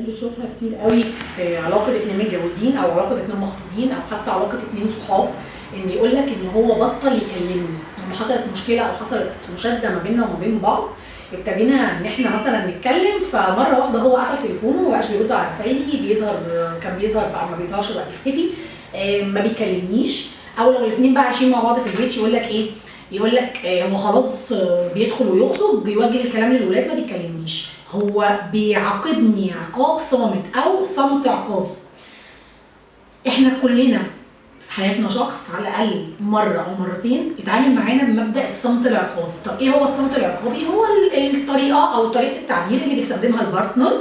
بنشوفها كتير قوي في علاقه اتنين متجوزين او علاقه اتنين مخطوبين او حتى علاقه اتنين صحاب، ان يقول لك ان هو بطل يكلمني لما حصلت مشكله او حصلت مشاده ما بيننا وما بين بعض. ابتدينا ان احنا مثلا نتكلم، فمره واحده هو قفل تليفونه وما بقاش بيرد على رسايلي، بيظهر كان بيظهر بقى ما بيظهرش بقى بيختفي، ما بيكلمنيش. او لو الاثنين بقى عايشين مع بعض في البيت يقول لك ايه، يقول لك هو خلاص بيدخل ويخرج بيوجه الكلام للولاد ما بيكلمنيش، هو بيعاقبني عقاب صامت او صمت عقابي. احنا كلنا في حياتنا شخص على الاقل مره او مرتين اتعامل معانا بمبدا الصمت العقابي. طب ايه هو الصمت العقابي؟ هو الطريقه او طريقه التعبير اللي بيستخدمها البارتنر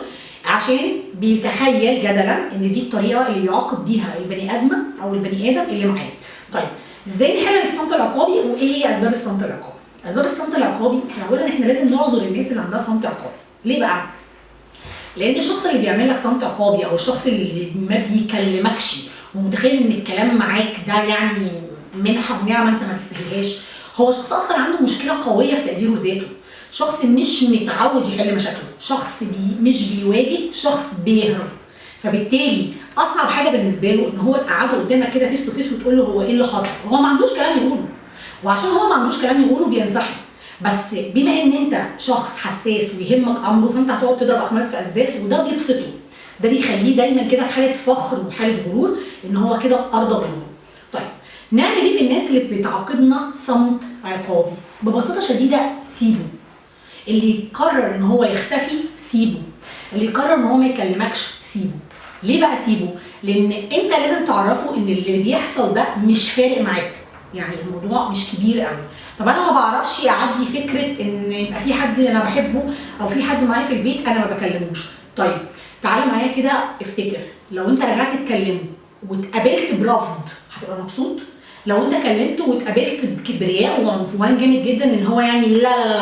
عشان بيتخيل جدلا ان دي الطريقه اللي بيعاقب بيها البني ادم او البني ادم اللي معاه. طيب ازاي نحل الصمت العقابي وايه هي اسباب الصمت العقابي؟ اسباب الصمت العقابي اولا احنا لازم نعذر الناس اللي عندها صمت عقابي. ليه بقى؟ لان الشخص اللي بيعمل لك صمت عقابي او الشخص اللي ما بيكلمكش ومتخيل ان الكلام معاك ده يعني منحه ونعمه انت ما تستاهلهاش، هو شخص اصلا عنده مشكله قويه في تقديره ذاته، شخص مش متعود يحل مشاكله، شخص مش بيواجه، شخص بيهرب. فبالتالي اصعب حاجه بالنسبه له ان هو تقعده قدامك كده فيس تو فيس وتقول له هو ايه اللي حصل، هو ما عندوش كلام يقوله، وعشان هو ما عندوش كلام يقوله بينسحب. بس بما ان انت شخص حساس ويهمك امره، فانت هتقعد تضرب اخماس في اسداس، وده بيبسطه، ده بيخليه دايما كده في حاله فخر وحاله غرور ان هو كده ارضى غروره. طيب نعمل ايه في الناس اللي بتعاقبنا صمت عقابي؟ ببساطه شديده سيبه. اللي يقرر ان هو يختفي سيبه، اللي يقرر ان هو ما يكلمكش سيبه. ليه بقى سيبه؟ لان انت لازم تعرفه ان اللي بيحصل ده مش فارق معاك، يعني الموضوع مش كبير قوي. طب انا ما بعرفش اعدي فكره ان يبقى في حد انا بحبه او في حد معايا في البيت انا ما بكلموش. طيب تعالى معايا كده افتكر، لو انت رجعت تكلمه واتقابلت برفض هتبقى مبسوط؟ لو انت كلمته واتقابلت بكبرياء وعنفوان جامد جدا ان هو يعني لا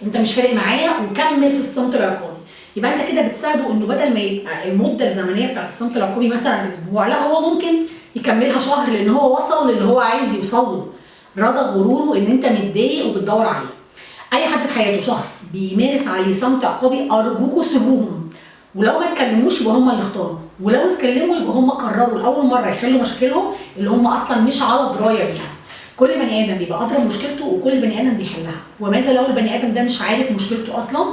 انت مش فارق معايا وكمل في الصمت العقابي، يبقى انت كده بتساعده انه بدل ما يبقى المده الزمنيه بتاعت الصمت العقابي مثلا اسبوع، لا هو ممكن يكملها شهر لان هو وصل للي هو عايز يوصل له. رضى غروره ان انت متضايق وبتدور عليه. اي حد في حياته شخص بيمارس عليه صمت عقابي ارجوكوا سيبوهم، ولو ما اتكلموش يبقى هم اللي اختاروا، ولو اتكلموا يبقى هم قرروا لاول مره يحلوا مشاكلهم اللي هم اصلا مش على درايه بيها. كل بني ادم بيبقى ادرى بمشكلته وكل بني ادم بيحلها، وماذا لو البني ادم ده مش عارف مشكلته اصلا؟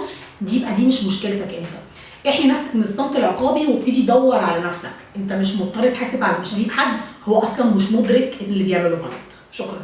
يبقى دي مش مشكلتك انت. احمي نفسك من الصمت العقابي وابتدي دور على نفسك، انت مش مضطر تحاسب على مشاريب حد هو اصلا مش مدرك ان اللي بيعمله غلط. شكرا.